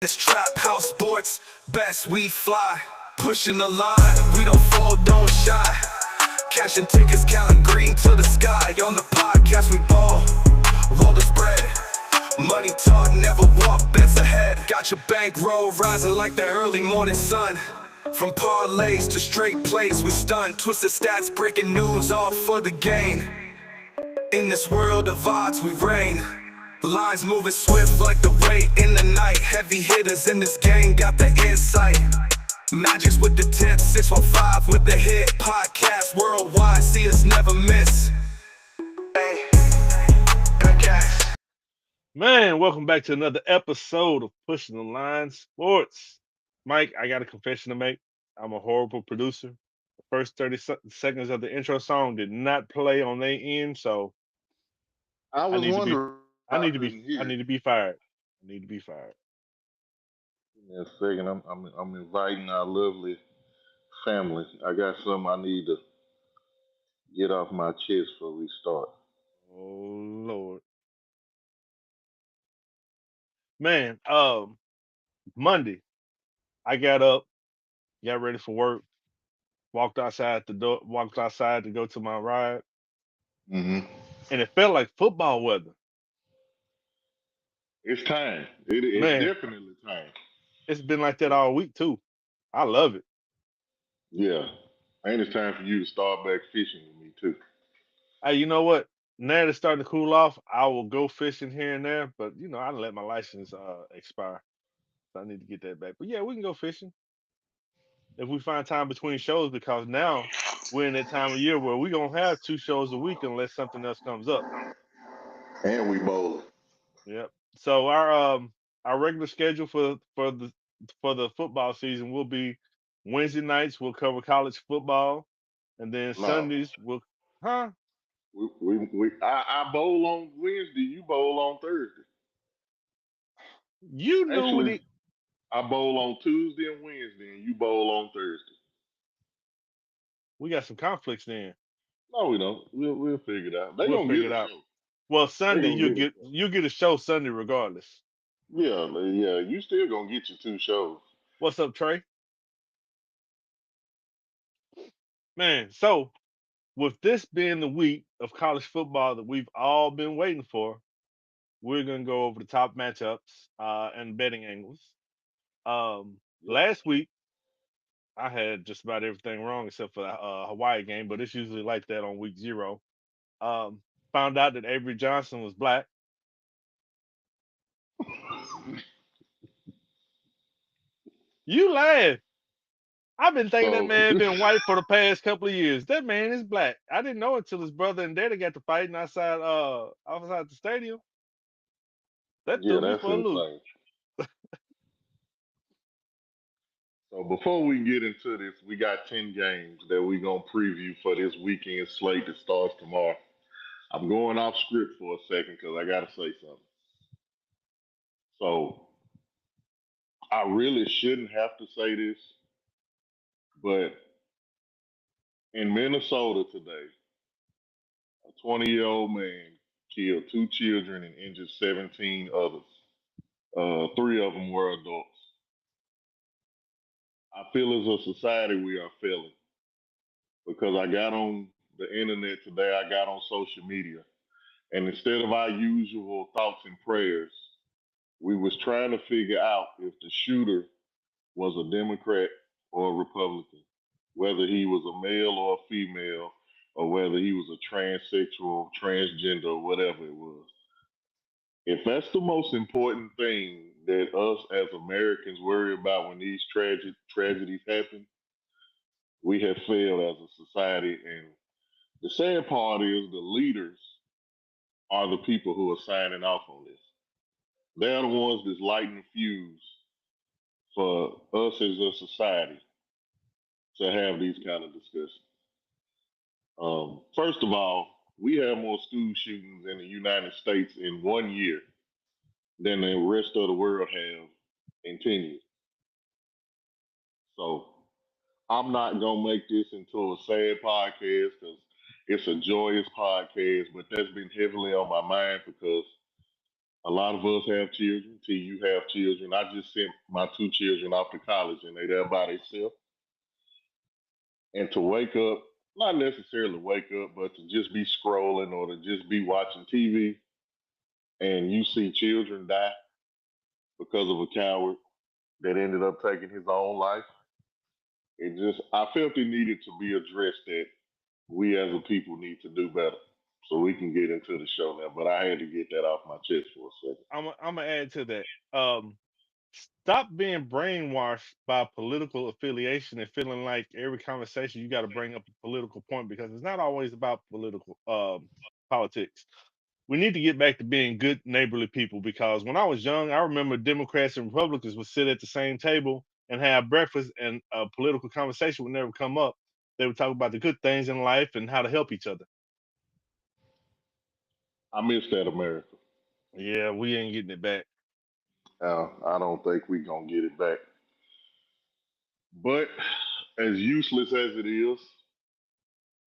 This trap house sports, best we fly. Pushing the line, we don't fall, don't shy. Cashing tickets, counting green to the sky. On the podcast we ball, roll the spread. Money talk, never walk, bets ahead. Got your bankroll rising like the early morning sun. From parlays to straight plays, we stun. Twisted stats, breaking news, all for the gain. In this world of odds, we reign. Lines moving swift like the weight in the night. Heavy hitters in this game got the insight. Magic's with the tip, 615 with the hit. Podcast worldwide, see us never miss. Hey, good gas. Man, welcome back to another episode of Pushing the Line Sports. Mike, I got a confession to make. I'm a horrible producer. The first 30 seconds of the intro song did not play on their end, so I I was need to be wondering I why I need to be couldn't I hear. need to be fired. I need to be fired. Give me a second. I'm inviting our lovely family. I got something I need to get off my chest before we start. Oh Lord. Man, Monday, I got up, got ready for work, walked outside to go to my ride, Hmm. and it felt like football weather. It's time. It's Man, definitely time. it's been like that all week too. I love it. Yeah. And it's time for you to start back fishing with me too. Hey, you know what? Now that it's starting to cool off, I will go fishing here and there. But I let my license expire, so I need to get that back. But yeah, we can go fishing if we find time between shows because now we're in that time of year where we gonna have 2 shows a week unless something else comes up. And we bowling. Yep. So our regular schedule for the football season will be Wednesday nights we'll cover college football, and then No. Sundays we'll huh? I bowl on Wednesday, you bowl on Thursday. You knew what Actually, it. I bowl on Tuesday and Wednesday, and you bowl on Thursday. We got some conflicts then. No, we don't. We'll figure it out. They We'll gonna figure get it a out. show. Well, They Sunday gonna you'll get a get show. you get a show Sunday regardless. Yeah, yeah. You still gonna get your 2 shows. What's up, Trey? Man, so with this being the week of college football that we've all been waiting for, we're gonna go over the top matchups and betting angles. Yep. Last week I had just about everything wrong except for the Hawaii game, but it's usually like that on week 0. Um, Found out that Avery Johnson was black. You laugh. I've been thinking that So man been white for the past couple of years. That man is black. I didn't know until his brother and daddy got to fighting outside the stadium. That yeah, threw me that's for a loop. insane. So before we get into this, we got 10 games that we gonna preview for this weekend slate that starts tomorrow. I'm going off script for a second because I gotta say something. So I really shouldn't have to say this, but in Minnesota today, a 20-year-old man killed 2 children and injured 17 others. 3 of them were adults. I feel as a society we are failing because I got on the internet today, I got on social media, and instead of our usual thoughts and prayers, we was trying to figure out if the shooter was a Democrat or a Republican, whether he was a male or a female, or whether he was a transsexual, transgender, or whatever it was. If that's the most important thing that us as Americans worry about when these tragedies happen, we have failed as a society. And the sad part is the leaders are the people who are signing off on this. They're the ones that's lighting the fuse for us as a society to have these kind of discussions. First of all, we have more school shootings in the United States in 1 year than the rest of the world have in 10 years. So I'm not gonna make this into a sad podcast because it's a joyous podcast, but that's been heavily on my mind because A lot of us have children. T, you have children. I just sent my two children off to college, and they there by themselves. And to wake up, not necessarily wake up, but to just be scrolling or to just be watching TV, and you see children die because of a coward that ended up taking his own life. It just, I felt it needed to be addressed that we as a people need to do better. So we can get into the show now, but I had to get that off my chest for a second. I'm gonna add to that. Stop being brainwashed by political affiliation and feeling like every conversation you got to bring up a political point because it's not always about political politics. We need to get back to being good neighborly people because when I was young, I remember Democrats and Republicans would sit at the same table and have breakfast, and a political conversation would never come up. They would talk about the good things in life and how to help each other. I miss that America. Yeah, we ain't getting it back. I don't think we gonna get it back. But as useless as it is,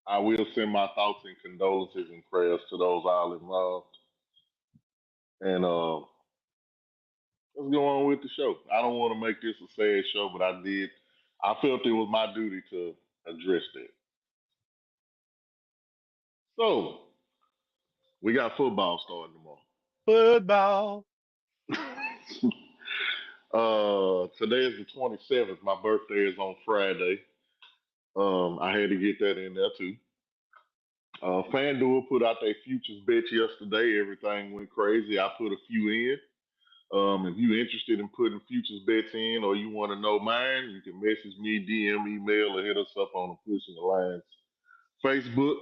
I will send my thoughts and condolences and prayers to those all involved. And let's go on with the show. I don't want to make this a sad show, but I did. I felt it was my duty to address that. So we got football starting tomorrow. Football. Today is the 27th. My birthday is on Friday. I had to get that in there too. FanDuel put out their futures bet yesterday. Everything went crazy. I put a few in. If you're interested in putting futures bets in or you want to know mine, you can message me, DM, email, or hit us up on the Pushing the Lines Facebook.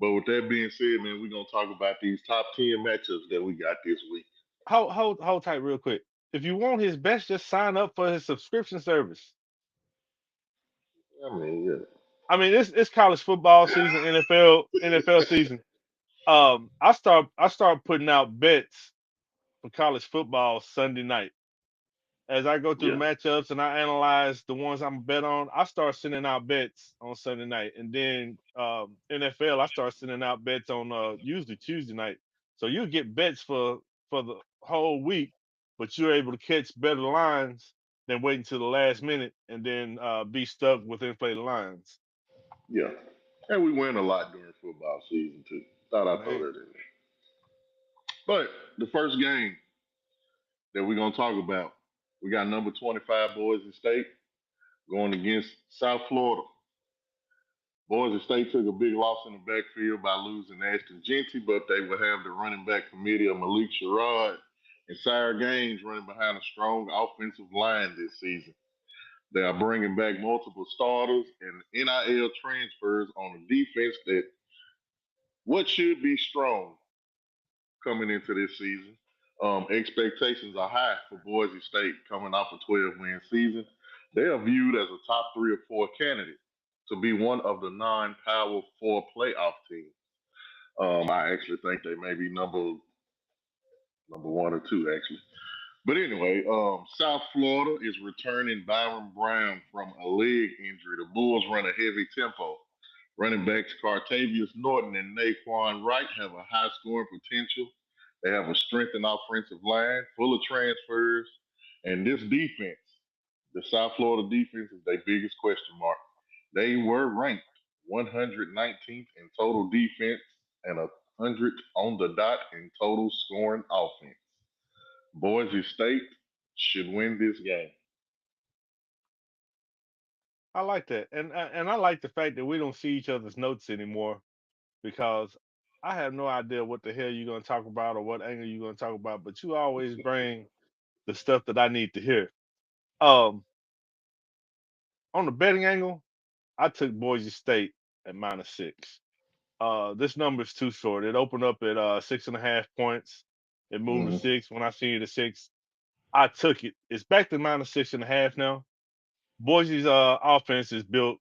But with that being said, man, we're gonna talk about these top 10 matchups that we got this week. Hold tight real quick. If you want his best, just sign up for his subscription service. I mean, yeah. I mean, it's college football season, NFL season. I start putting out bets for college football Sunday night. As I go through the Yeah. matchups and I analyze the ones I'm bet on, I start sending out bets on Sunday night, and then NFL I start sending out bets on usually Tuesday night. So you get bets for the whole week, but you're able to catch better lines than waiting till the last minute and then be stuck with inflated lines. Yeah. And we win a lot during football season too. Thought I'd throw Hey, that in there. But the first game that we're gonna talk about, we got number 25 Boise State going against South Florida. Boise State took a big loss in the backfield by losing Ashton Genty, but they will have the running back committee of Malik Sherrod and Sire Gaines running behind a strong offensive line this season. They are bringing back multiple starters and NIL transfers on a defense that what should be strong coming into this season. Expectations are high for Boise State coming off a 12-win season. They are viewed as a top 3 or 4 candidate to be one of the non-Power 4 playoff teams. I actually think they may be number 1 or 2 actually. But anyway, South Florida is returning Byron Brown from a leg injury. The Bulls run a heavy tempo. Running backs Cartavius Norton and Naquan Wright have a high scoring potential. They have a strengthened offensive line full of transfers. And this defense, the South Florida defense, is their biggest question mark. They were ranked 119th in total defense and 100th on the dot in total scoring offense. Boise State should win this game. I like that, and I like the fact that we don't see each other's notes anymore because I have no idea what the hell you're gonna talk about or what angle you're gonna talk about, but you always bring the stuff that I need to hear. Um, on the betting angle, I took Boise State at -6. This number is too short. It opened up at 6.5 points. It moved to Mm-hmm. 6. When I see it at 6, I took it. It's back to -6.5 now. Boise's offense is built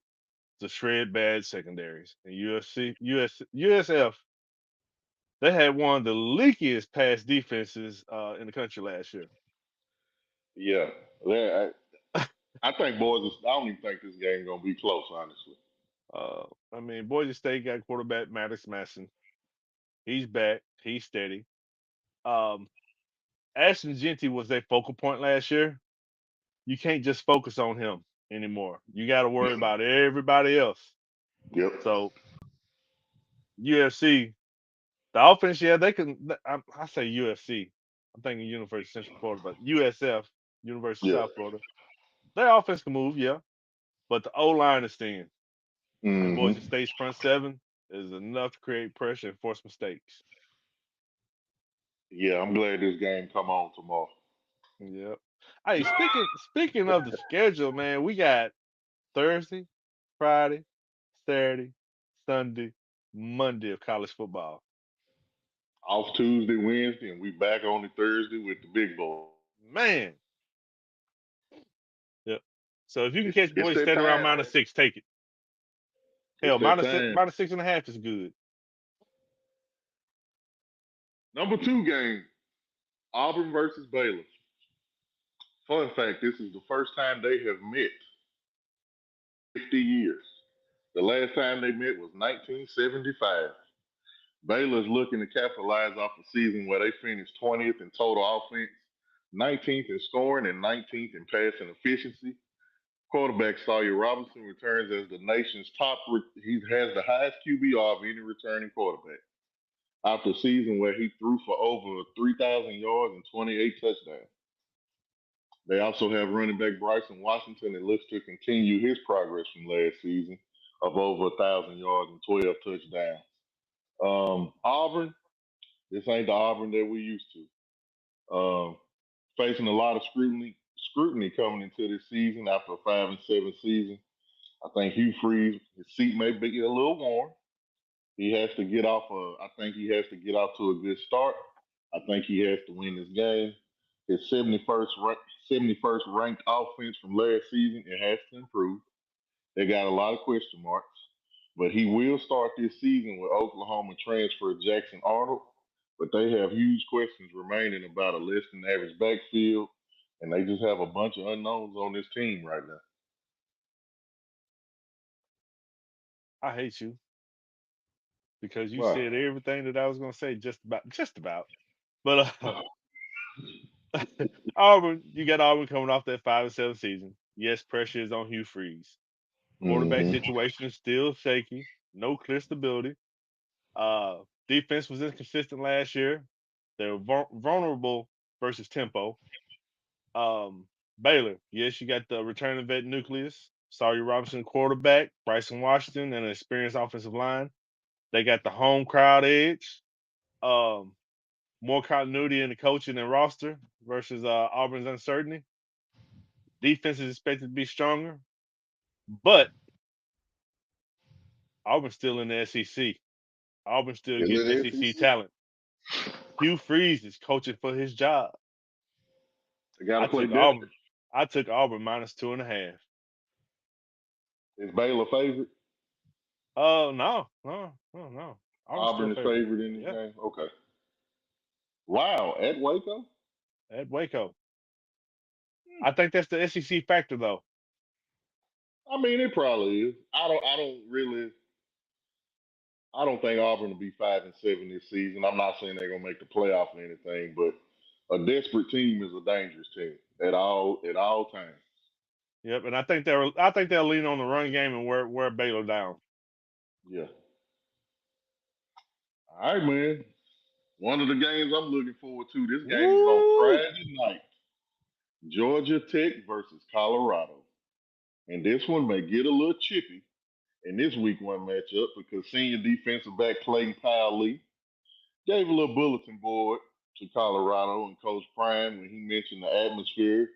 to shred bad secondaries. And USF, they had one of the leakiest pass defenses in the country last year. Yeah, yeah. I think Boise. I don't even think this game gonna be close, honestly. I mean, Boise State got quarterback Maddox Masson. He's back. He's steady. Um, Ashton Genty was their focal point last year. You can't just focus on him anymore. You got to worry about everybody else. Yep. So UFC, the offense, yeah, they can. I say UFC. I'm thinking University of Central Florida, but USF, University of Yeah. South Florida. Their offense can move, yeah, but the O line is thin. And Hmm. Boise State's front seven is enough to create pressure and force mistakes. Yeah, I'm glad this game come on tomorrow. Yep. Hey, speaking of the schedule, man, we got Thursday, Friday, Saturday, Sunday, Monday of college football. Off Tuesday, Wednesday, and we back on the Thursday with the big boys. Man. Yep. So if you can It's catch it's Boise that State around time, man. -6, take it. It's Hell, that time. -6.5 is good. Number two game, Auburn versus Baylor. Fun fact: this is the first time they have met 50 years. The last time they met was 1975. Baylor's looking to capitalize off a season where they finished 20th in total offense, 19th in scoring, and 19th in passing efficiency. Quarterback Sawyer Robinson returns as the nation's top. He has the highest QBR of any returning quarterback after a season where he threw for over 3,000 yards and 28 touchdowns. They also have running back Bryson Washington that looks to continue his progress from last season of over 1,000 yards and 12 touchdowns. Auburn, this ain't the Auburn that we used to. Facing a lot of scrutiny coming into this season after a 5-7 season. I think Hugh Freeze, his seat may be a little warm. He has to get off. I think he has to get off to a good start. I think he has to win this game. His 71st ranked offense from last season, it has to improve. They got a lot of question marks, but he will start this season with Oklahoma transfer Jackson Arnold. But they have huge questions remaining about a less than average backfield, and they just have a bunch of unknowns on this team right now. I hate you because you Right. said everything that I was gonna say just about. Just about. But Auburn, you got Auburn coming off that 5-7 season. Yes, pressure is on Hugh Freeze. Quarterback Mm-hmm. situation is still shaky. No clear stability. Uh, Defense was inconsistent last year. They were vulnerable versus tempo. Baylor, yes, you got the returning vet nucleus. Sawyer Robinson, quarterback. Bryson Washington, and an experienced offensive line. They got the home crowd edge. Um, More continuity in the coaching and roster versus Auburn's uncertainty. Defense is expected to be stronger, but Auburn's still in the SEC. Auburn still Is getting it SEC SEC? talent. Hugh Freeze is coaching for his job. They got to I play took desperate. Auburn. I took Auburn -2.5. Is Baylor favorite? Oh no, no, no, no. Auburn's still Auburn is favored. favored in this Yeah, game. Okay. Wow, at Waco. at Waco. I think that's the SEC factor though. I mean, it probably is. I don't really. I don't think Auburn will be 5-7 this season. I'm not saying they're gonna make the playoff or anything, but a desperate team is a dangerous team at all times. Yep, and I think they'll lean on the run game and wear Baylor down. Yeah. All right, man. One of the games I'm looking forward to. This game is on Woo! Friday night. Georgia Tech versus Colorado, and this one may get a little chippy in this week one matchup because senior defensive back Clayton Powell Lee gave a little bulletin board to Colorado and Coach Prime when he mentioned the atmosphere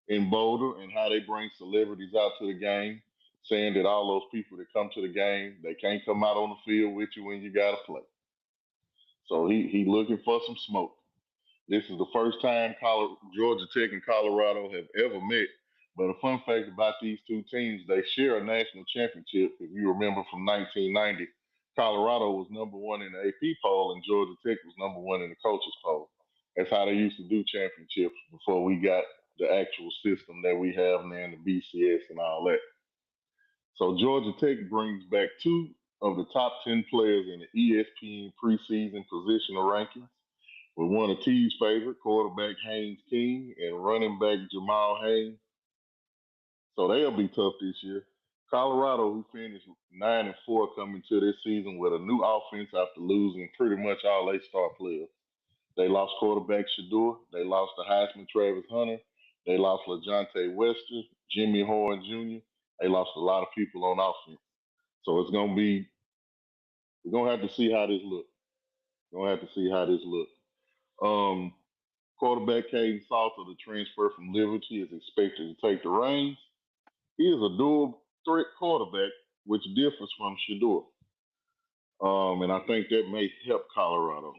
in Boulder and how they bring celebrities out to the game, saying that all those people that come to the game, they can't come out on the field with you when you got to play. So he looking for some smoke. This is the first time Georgia Tech and Colorado have ever met. But a fun fact about these two teams, they share a national championship. If you remember from 1990, Colorado was number one in the AP poll and Georgia Tech was number one in the coaches poll. That's how they used to do championships before we got the actual system that we have now, the BCS and all that. So Georgia Tech brings back two of the top 10 players in the ESPN preseason positional rankings with one of T's favorite, quarterback Haynes King and running back Jamal Haynes. So they'll be tough this year. Colorado, who finished 9-4 coming to this season with a new offense after losing pretty much all their star players. They lost quarterback Shador. They lost the Heisman Travis Hunter. They lost LaJohntay Wester, Jimmy Horn Jr. They lost a lot of people on offense. So it's gonna be we're gonna have to see how this look. We're gonna have to see how this look. Um, Quarterback Caden Salter, the transfer from Liberty, is expected to take the reins. He is a dual threat quarterback, which differs from Shador. And I think that may help Colorado.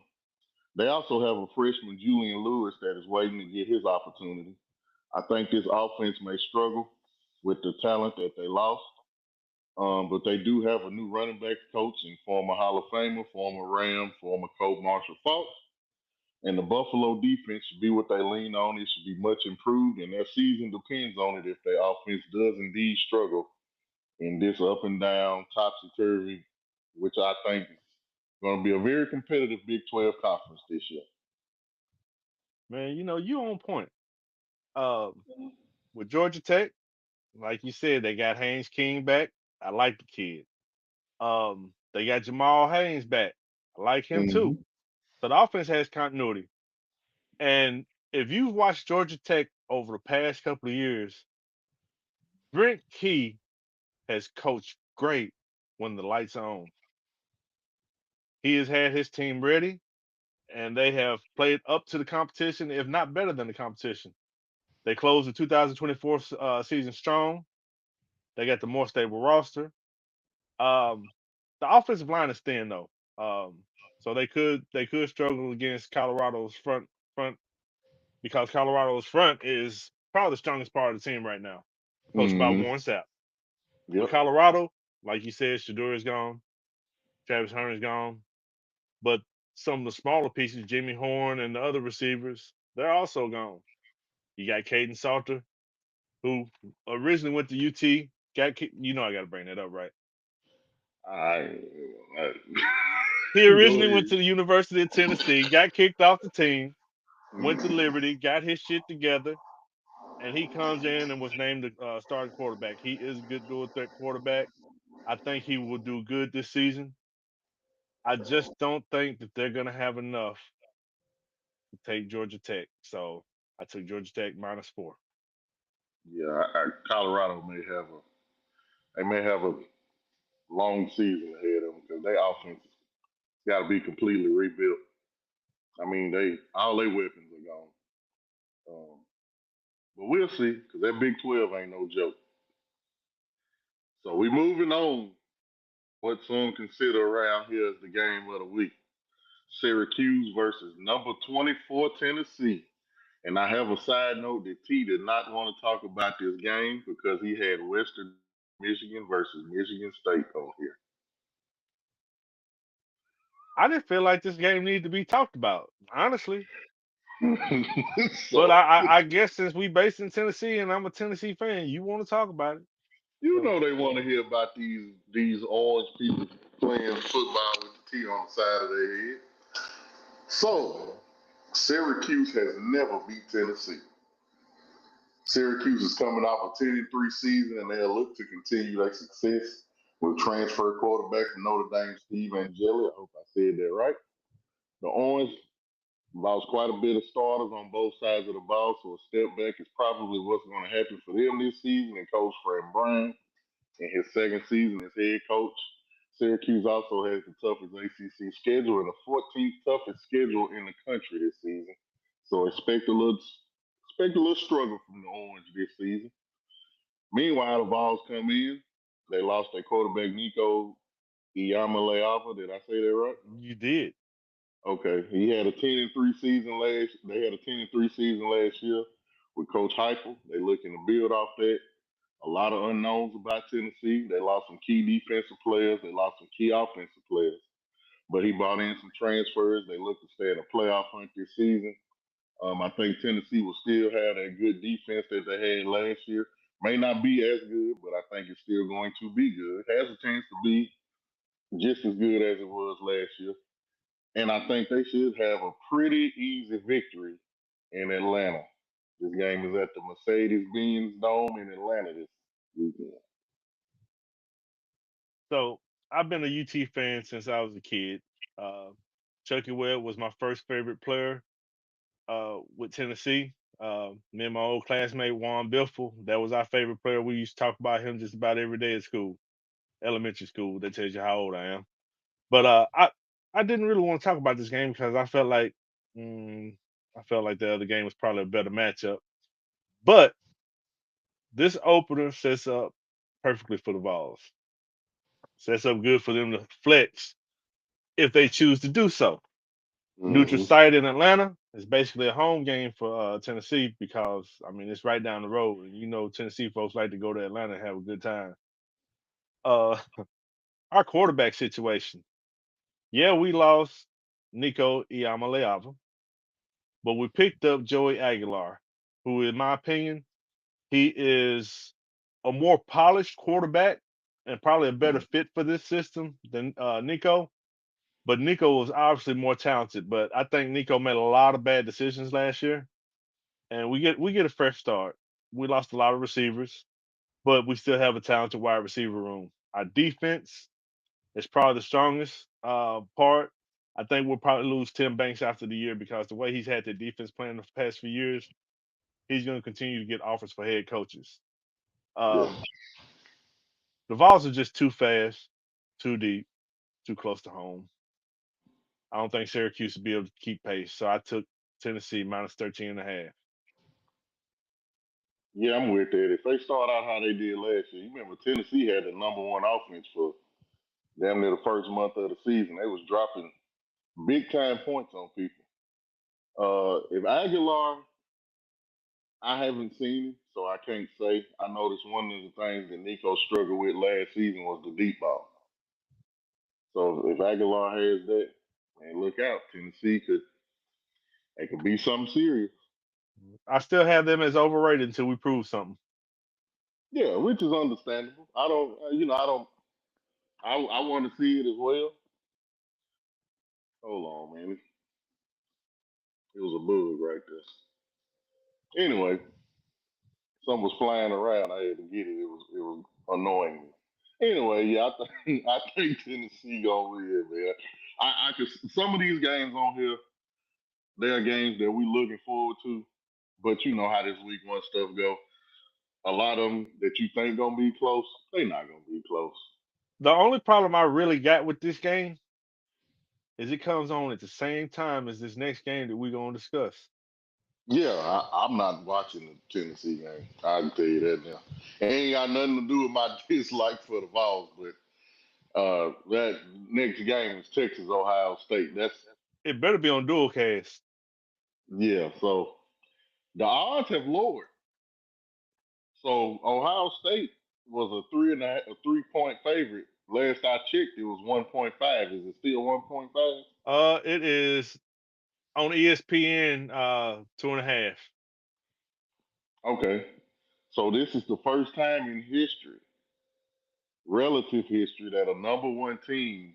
They also have a freshman, Julian Lewis, that is waiting to get his opportunity. I think this offense may struggle with the talent that they lost, but they do have a new running backs coach and former Hall of Famer, former Ram, former Coach Marshall Falk. And the Buffalo defense should be what they lean on. It should be much improved, and their season depends on it if their offense does indeed struggle in this up and down, topsy turvy, which I think is going to be a very competitive Big 12 conference this year. Man, you on point. Um, with Georgia Tech, like you said, they got Haynes King back. I like the kid. They got Jamal Haynes back. I like him too. Mm-hmm. So the offense has continuity. And if you've watched Georgia Tech over the past couple of years, Brent Key has coached great when the lights are on. He has had his team ready, and they have played up to the competition, if not better than the competition. They closed the 2024 season strong. They got the more stable roster. Um, the offensive line is thin though, so they could struggle against Colorado's front because Colorado's front is probably the strongest part of the team right now, coached by Mm-hmm. Warren Sapp. With Yep. Colorado, like you said, Shador is gone, Travis Hunter is gone, but some of the smaller pieces, Jimmy Horn and the other receivers, they're also gone. You got Caden Salter, who originally went to UT. I got to bring that up, right? I, I He go originally went ahead. to the University of Tennessee, got kicked off the team, went to Liberty, got his shit together, and he comes in and was named the starting quarterback. He is a good dual threat quarterback. I think he will do good this season. I just don't think that they're going to have enough to take Georgia Tech. So I took Georgia Tech -4. Yeah, Colorado may have a long season ahead of them because their offense got to be completely rebuilt. I mean, they all their weapons are gone. But we'll see because that Big 12 ain't no joke. So we moving on. What some consider around here as the game of the week. Syracuse versus number 24 Tennessee. And I have a side note that T did not want to talk about this game because he had Western Michigan versus Michigan State on here. I didn't feel like this game needed to be talked about, honestly. But So I guess since we based in Tennessee and I'm a Tennessee fan, you want to talk about it. you So know they want to hear about these orange people playing football with the T on the side of their head. So Syracuse has never beat Tennessee. Syracuse is coming off a 10-3 season, and they'll look to continue their success with transfer quarterback from Notre Dame, Steve Angeli. I hope I said that right. The Orange lost quite a bit of starters on both sides of the ball, so a step back is probably what's going to happen for them this season. And Coach Fred Brown, in his second season as head coach, Syracuse also has the toughest ACC schedule and the 14th toughest schedule in the country this season. So expect a little struggle from the Orange this season. Meanwhile, the Vols come in. They lost their quarterback Nico Iyamaleava. Did I say that right? you did. Okay. He had a 10-3 season last. They had a 10-3 season last year with Coach Heupel. They looking to build off that. A lot of unknowns about Tennessee. They lost some key defensive players. They lost some key offensive players. But he brought in some transfers. They look to stay in a playoff hunt this season. I think Tennessee will still have that good defense that they had last year. May not be as good, but I think it's still going to be good. It has a chance to be just as good as it was last year. and I think they should have a pretty easy victory in Atlanta. This game is at the Mercedes-Benz Dome in Atlanta this weekend. So I've been a UT fan since I was a kid. Uh, Chucky Webb was my first favorite player with Tennessee. Me and my old classmate Juan Biffle, that was our favorite player. We used to talk about him just about every day at school, elementary school. That tells you how old I am. But I didn't really want to talk about this game because mm, I felt like the other game was probably a better matchup. But this opener sets up perfectly for the Vols. Sets up good for them to flex if they choose to do so. Neutral Hmm. site in Atlanta is basically a home game for Tennessee because I mean it's right down the road, and you know Tennessee folks like to go to Atlanta and have a good time. Uh, our quarterback situation, yeah, we lost Nico Iamaleava, but we picked up Joey Aguilar, who, in my opinion, he is a more polished quarterback and probably a better fit for this system than Nico. But Nico was obviously more talented. But I think Nico made a lot of bad decisions last year, and we get a fresh start. We lost a lot of receivers, but we still have a talented wide receiver room. Our defense is probably the strongest part. I think we'll probably lose Tim Banks after the year because the way he's had the defense playing the past few years, he's going to continue to get offers for head coaches. Yeah. Um, the Vols are just too fast, too deep, too close to home. I don't think Syracuse will be able to keep pace. So I took Tennessee minus 13 and a half. Yeah, I'm with that. If they start out how they did last year, you remember Tennessee had the number one offense for damn near the first month of the season. They was dropping big time points on people. If Aguilar, I haven't seen him, so I can't say. I noticed one of the things that Nico struggled with last season was the deep ball. So if Aguilar has that, man, look out. Tennessee could be something serious. I still have them as overrated until we prove something. Yeah, which is understandable. I don't, I don't. I want to see it as well. Hold on, man. It was a bug right there. Anyway, something was flying around. I had to get it. It was annoying me. Anyway, yeah, I think I think Tennessee gonna win, man. I could some of these games on here, they are games that we looking forward to. But you know how this week one stuff go. A lot of them that you think gonna be close, they not gonna be close. The only problem I really got with this game is it comes on at the same time as this next game that we're going to discuss. Yeah, I'm not watching the Tennessee game. I can tell you that now. It ain't got nothing to do with my dislike for the Vols, but that next game is Texas Ohio State. That's It better be on dual cast. yeah. So the odds have lowered. So Ohio State was a 3 point favorite. Last I checked, it was 1.5. Is it still 1.5? It is on ESPN 2.5. Okay. So this is the first time in history, relative history, that a number one team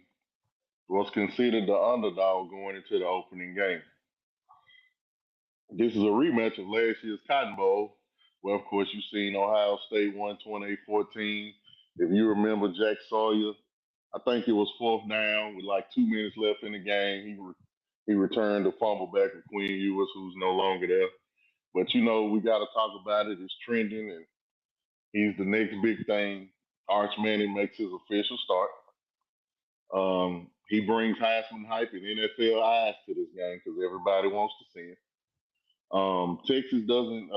was considered the underdog going into the opening game. This is a rematch of last year's Cotton Bowl, where, of course, you've seen Ohio State won 28-14. If you remember Jack Sawyer, I think it was fourth down with like 2 minutes left in the game. He returned the fumble back to Quinn Ewers, who's no longer there. But you know, we got to talk about it. It's trending, and he's the next big thing. Arch Manning makes his official start. He brings Heisman hype and NFL eyes to this game because everybody wants to see him. Texas doesn't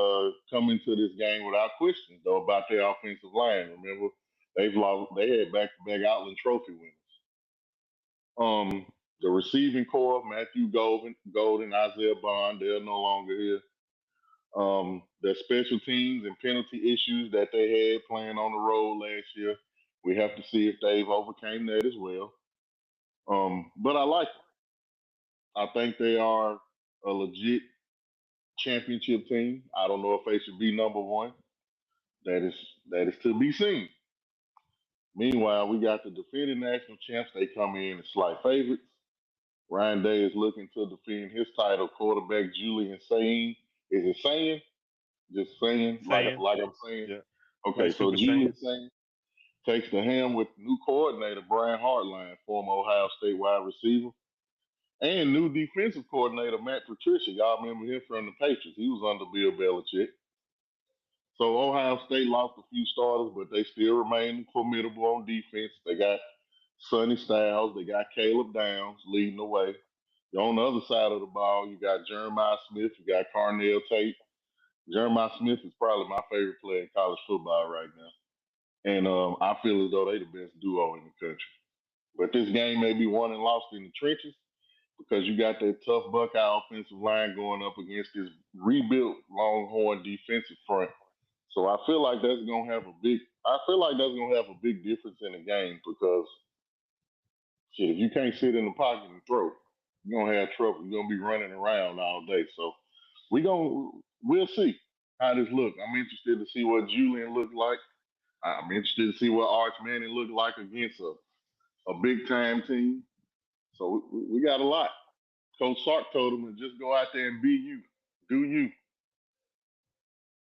come into this game without questions though about their offensive line. Remember, they had back-to-back Outland Trophy winners. The receiving core, Matthew Golden, Isaiah Bond, they're no longer here. Their special teams and penalty issues that they had playing on the road last year, we have to see if they've overcame that as well. But I like them. I think they are a legit championship team. I don't know if they should be number one. That is to be seen. Meanwhile, we got the defending national champs. They come in as slight favorites. Ryan Day is looking to defend his title. Quarterback Julian saying, is it saying? Just saying, Saying, like I'm saying. yeah, Okay, like so Super Saiyan. Julian saying takes the helm with new coordinator Brian Hartline, former Ohio State wide receiver, and new defensive coordinator Matt Patricia. Y'all remember him from the Patriots? He was under Bill Belichick. So Ohio State lost a few starters, but they still remain formidable on defense. They got Sonny Styles, they got Caleb Downs leading the way. On the other side of the ball, you got Jeremiah Smith, you got Carnell Tate. Jeremiah Smith is probably my favorite player in college football right now. And I feel as though they the best duo in the country. But this game may be won and lost in the trenches because you got that tough Buckeye offensive line going up against this rebuilt Longhorn defensive front. So I feel like that's gonna have a big. I feel like that's gonna have a big difference in the game because shit, if you can't sit in the pocket and throw, you're gonna have trouble. You're gonna be running around all day. So we'll see how this look. I'm interested to see what Julian looked like. I'm interested to see what Arch Manning looked like against a big time team. So we got a lot. Coach Sark told him to just go out there and be you, do you.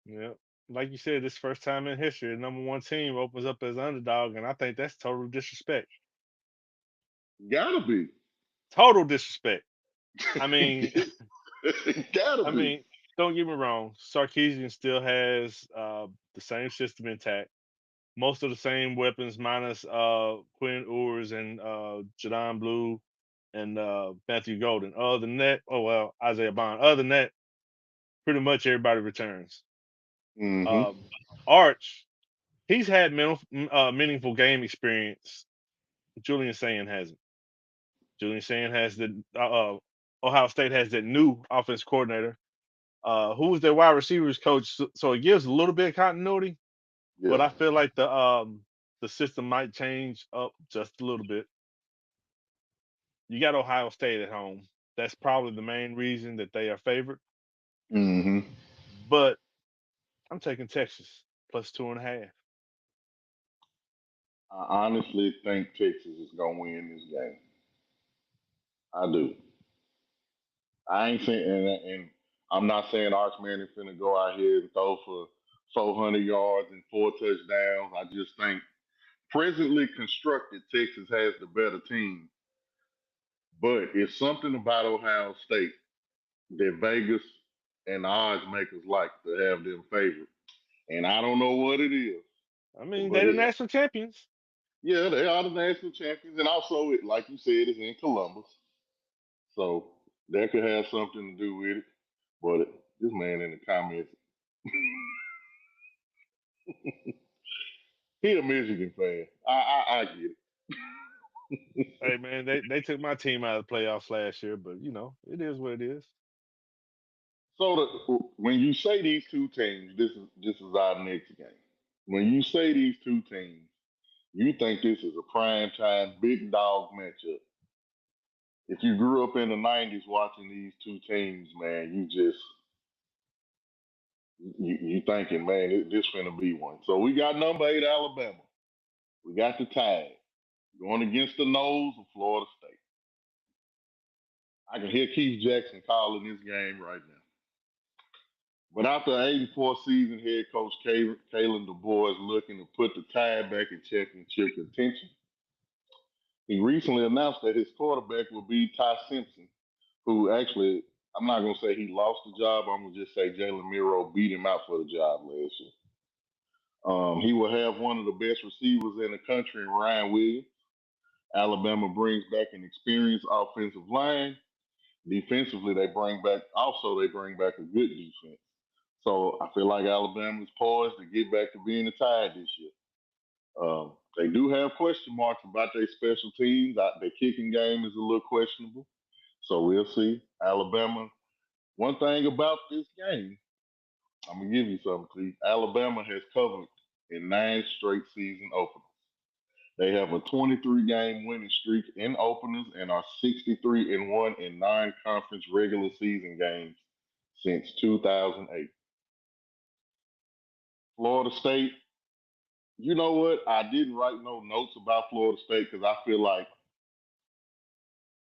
Yeah. Like you said, this first time in history, the number one team opens up as underdog, and I think that's total disrespect. Gotta be. Total disrespect. I mean, Gotta I be. mean, don't get me wrong. Sarkeesian still has the same system intact, most of the same weapons, minus Quinn Ewers and Jadon Blue and Matthew Golden. Other than that, oh well, Isaiah Bond. Other than that, pretty much everybody returns. Mm-hmm. Um, Arch, he's had meaningful game experience. Julian Sand hasn't. Julian Sand has the Ohio State has that new offense coordinator who was their wide receivers coach. So it gives a little bit of continuity, but Yeah. I feel like the system might change up just a little bit. You got Ohio State at home. That's probably the main reason that they are favored. Mm-hmm. But I'm taking Texas plus 2.5. I honestly think Texas is gonna win this game. I do. I ain't saying, and I'm not saying Arch Manning finna go out here and throw for 400 yards and 4 touchdowns. I just think presently constructed Texas has the better team. But it's something about Ohio State that Vegas and the odds makers like to have them favored. And I don't know what it is, I mean, but they're the national champions. yeah, they are the national champions. And also, like you said, it's in Columbus. So that could have something to do with it. But this man in the comments, he a Michigan fan. I get it. Hey man, they took my team out of the playoffs last year, but it is what it is. So when you say these two teams, this is our next game. When you say these two teams, you think this is a prime time big dog matchup. If you grew up in the '90s watching these two teams, man, you thinking, man, this finna be one. So we got number 8 Alabama. We got the Tide going against the nose of Florida State. I can hear Keith Jackson calling this game right now. But after an 84 season, head coach Kalen DuBois is looking to put the Tide back in championship contention. He recently announced that his quarterback will be Ty Simpson, who actually, I'm not going to say he lost the job. I'm going to just say Jalen Miro beat him out for the job last year. He will have one of the best receivers in the country in Ryan Williams. Alabama brings back an experienced offensive line. Defensively, they bring back a good defense. So I feel like Alabama's poised to get back to being the Tide this year. They do have question marks about their special teams. Their kicking game is a little questionable. So we'll see. Alabama. One thing about this game, I'm gonna give you something, please. Alabama has covered in 9 straight season openers. They have a 23 game winning streak in openers and are 63-1 in non-conference regular season games since 2008. Florida State, you know what? I didn't write no notes about Florida State because I feel like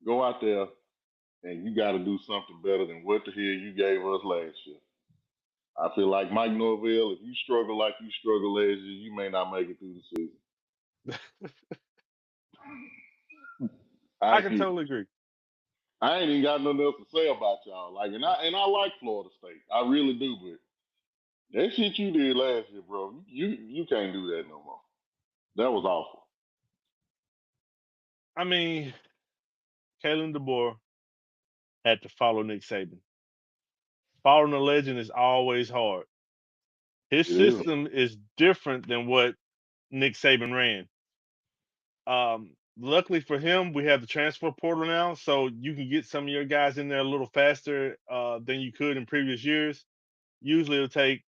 go out there. and you got to do something better than what the hell you gave us last year. I feel like Mike Norvell, if you struggle like you struggled last year, you may not make it through the season. I can I totally agree. I ain't even got nothing else to say about y'all. Like, and I like Florida State, I really do. But that shit you did last year, bro, you can't do that no more. That was awful. I mean, Kalen DeBoer had to follow Nick Saban. Following a legend is always hard. His It is. system is different than what Nick Saban ran. Luckily for him, we have the transfer portal now, so you can get some of your guys in there a little faster than you could in previous years. Usually, it'll take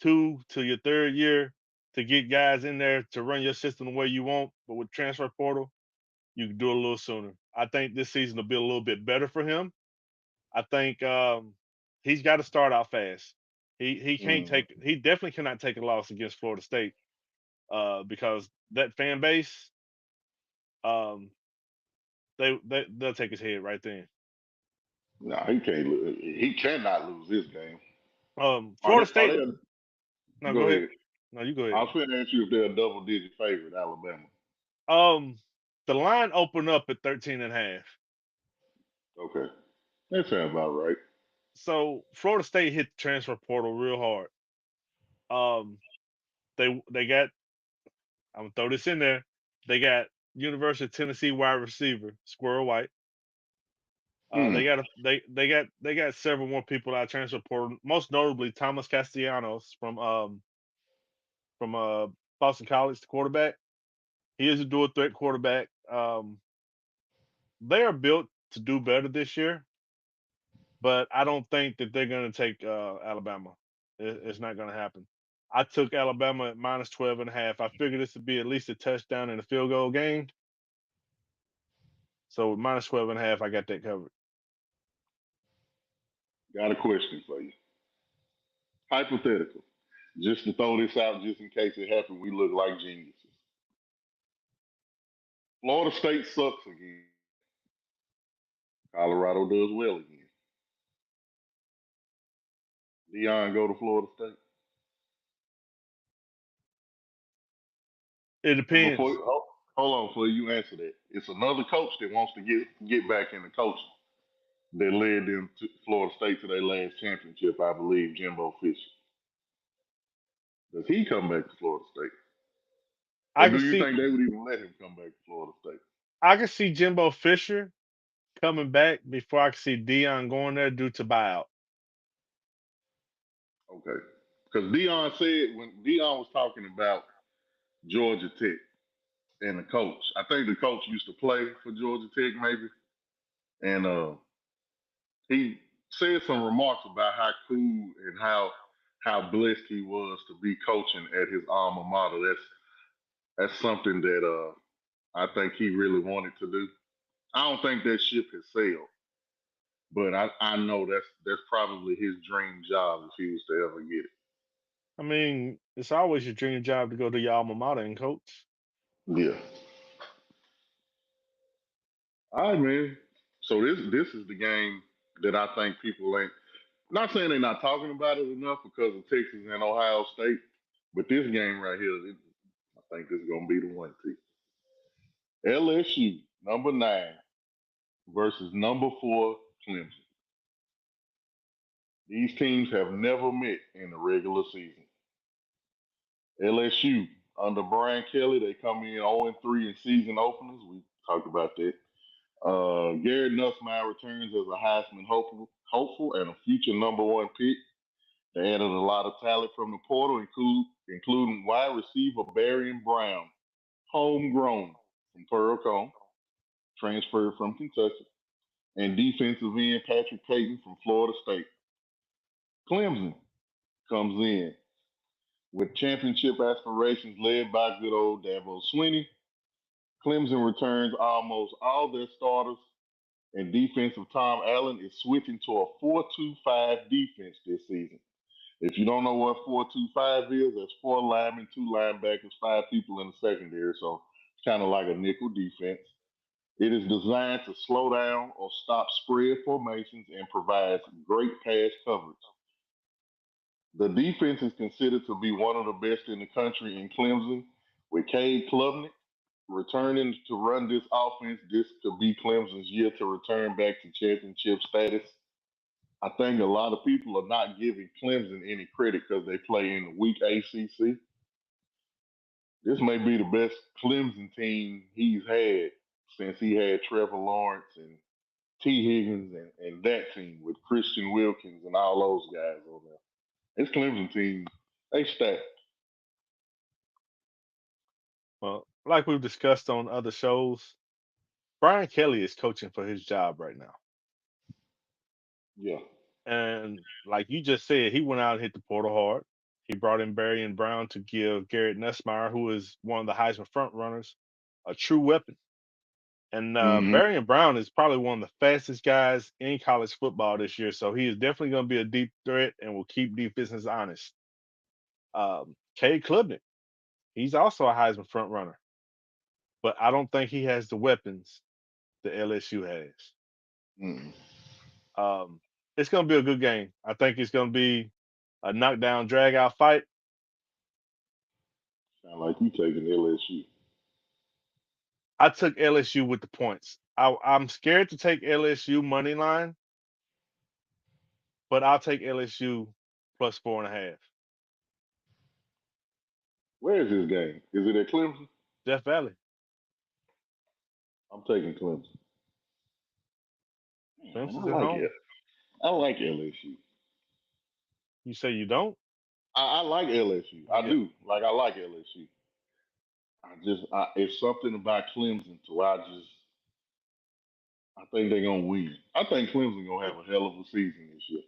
2 to your 3rd year to get guys in there to run your system the way you want. But with transfer portal, you can do it a little sooner. I think this season will be a little bit better for him. I think he's got to start out fast. He can't Mm. take he definitely cannot take a loss against Florida State because that fan base um, they'll take his head right then. No, he can't. He cannot lose this game. Are Florida they? Are State. they? No, Go go ahead. ahead. No, you go I ahead. was going to ask you if they're a double-digit favorite, Alabama. Um, the line opened up at 13 and a half. Okay, that sounds about right. So Florida State hit the transfer portal real hard. Um, they got. I'm gonna throw this in there. They got University of Tennessee wide receiver Squirrel White. Hmm. They got several more people out of transfer portal. Most notably Thomas Castellanos from Boston College, the quarterback. He is a dual threat quarterback. They are built to do better this year, but I don't think that they're going to take Alabama. It's not going to happen. I took Alabama at minus 12 and a half. I figured this would be at least a touchdown and a field goal game. So minus 12 and a half, I got that covered. Got a question for you. Hypothetical. Just to throw this out, just in case it happens, we look like geniuses. Florida State sucks again. Colorado does well again. Dion go to Florida State. It And before, depends. hold on, before you answer that, it's another coach that wants to get back into coaching that led them to Florida State to their last championship, I believe, Jimbo Fisher. Does he come back to Florida State? Or I do can you see think they would even let him come back to Florida State? I can see Jimbo Fisher coming back before I can see Dion going there due to buyout. Okay. Because Dion said when Dion was talking about Georgia Tech and the coach, I think the coach used to play for Georgia Tech maybe, and he said some remarks about how cool and how blessed he was to be coaching at his alma mater. That's something that I think he really wanted to do. I don't think that ship has sailed, but I know that's probably his dream job if he was to ever get it. I mean, it's always your dream job to go to your alma mater and coach. Yeah. All right, man. So this is the game that I think people ain't not saying they're not talking about it enough because of Texas and Ohio State, but this game right here, I think this is gonna be the one. Too. LSU number 9 versus number 4 Clemson. These teams have never met in the regular season. LSU under Brian Kelly, they come in 0-3 in season openers. We talked about that. Garrett Nussmeier returns as a Heisman hopeful and a future number 1 pick. They added a lot of talent from the portal, including wide receiver Barry Brown, homegrown from Pearl transferred from Kentucky, and defensive end Patrick Payton from Florida State. Clemson comes in with championship aspirations led by good old Dabo Swinney. Clemson returns almost all their starters, and defensive Tom Allen is switching to a 4-2-5 defense this season. If you don't know what 4-2-5 is, that's 4 linemen, 2 linebackers, 5 people in the secondary. So it's kind of like a nickel defense. It is designed to slow down or stop spread formations and provides great pass coverage. The defense is considered to be one of the best in the country in Clemson, with Cade Klubnik returning to run this offense. This could be Clemson's year to return back to championship status. I think a lot of people are not giving Clemson any credit because they play in the weak ACC. This may be the best Clemson team he's had since he had Trevor Lawrence and T. Higgins and that team with Christian Wilkins and all those guys on there. This Clemson team, they stacked. Well, like we've discussed on other shows, Brian Kelly is coaching for his job right now. Yeah. And like you just said, he went out and hit the portal hard. He brought in Barry and Brown to give Garrett Nussmeier, who is one of the Heisman front runners, a true weapon. And Mm-hmm. Barry and Brown is probably one of the fastest guys in college football this year. So he is definitely going to be a deep threat and will keep defenses honest. Cade Klubnik, he's also a Heisman front runner, but I don't think he has the weapons that LSU has. Mm-hmm. It's going to be a good game. I think it's going to be a knockdown, drag out fight. Sound like you taking LSU. I took LSU with the points. I'm scared to take LSU money line, but I'll take LSU plus 4.5. Where is this game? Is it at Clemson? Death Valley. I'm taking Clemson. Man, Clemson's I at like home. it. I like LSU. You say you don't? I like LSU. I Yeah. do. Like I like LSU. It's something about Clemson to where I think they're gonna win. I think Clemson gonna have a hell of a season this year.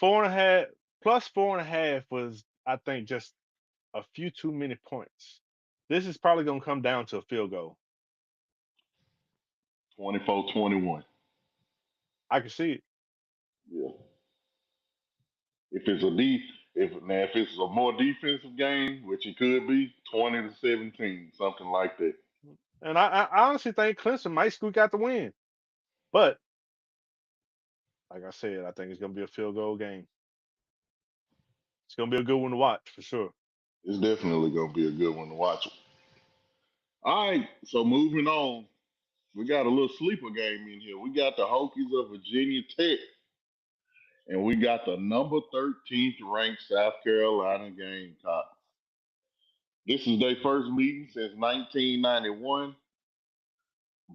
4.5 plus 4.5 was, I think, just a few too many points. This is probably going to come down to a field goal. 24-21. I can see it. Yeah. If it's if it's a more defensive game, which it could be, 20-17, something like that. And I honestly think Clemson might squeak out the win. But like I said, I think it's going to be a field goal game. It's going to be a good one to watch for sure. It's definitely gonna be a good one to watch. All right, so moving on, we got a little sleeper game in here. We got the Hokies of Virginia Tech, and we got the number 13th ranked South Carolina Gamecocks. This is their first meeting since 1991.